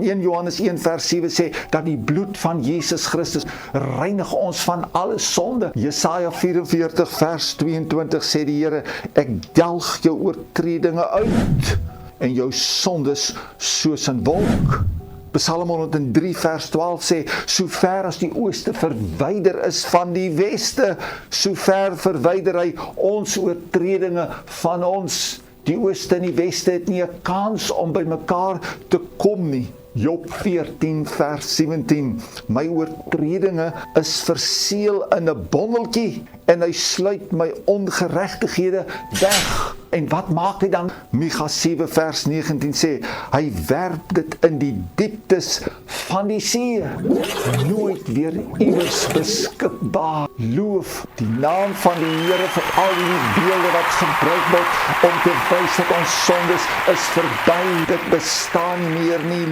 1 Johannes 1 vers 7 sê, dat die bloed van Jesus Christus reinig ons van alle sonde. Jesaja 44 vers 22 sê die Here, ek delg jou oortredinge uit, en jou sondes soos 'n wolk. Psalm 103 vers 12 sê, so ver as die ooste verwyder is van die weste, so ver verwyder hy ons oortredinge van ons. Die ooste en die weste het nie 'n kans om by mekaar te kom nie. Job 14 vers 17, my oortredinge is verseël in 'n bondeltjie, en hy sluit my ongeregtighede weg. En wat maak hy dan? Micha 7 vers 19 sê, hy werp dit in die dieptes van die see, nooit weer iewers beskikbaar. Loof die naam van die Here vir al die beelde wat gebruik word om te wys dat ons sondes is verby, dit bestaan nie meer nie.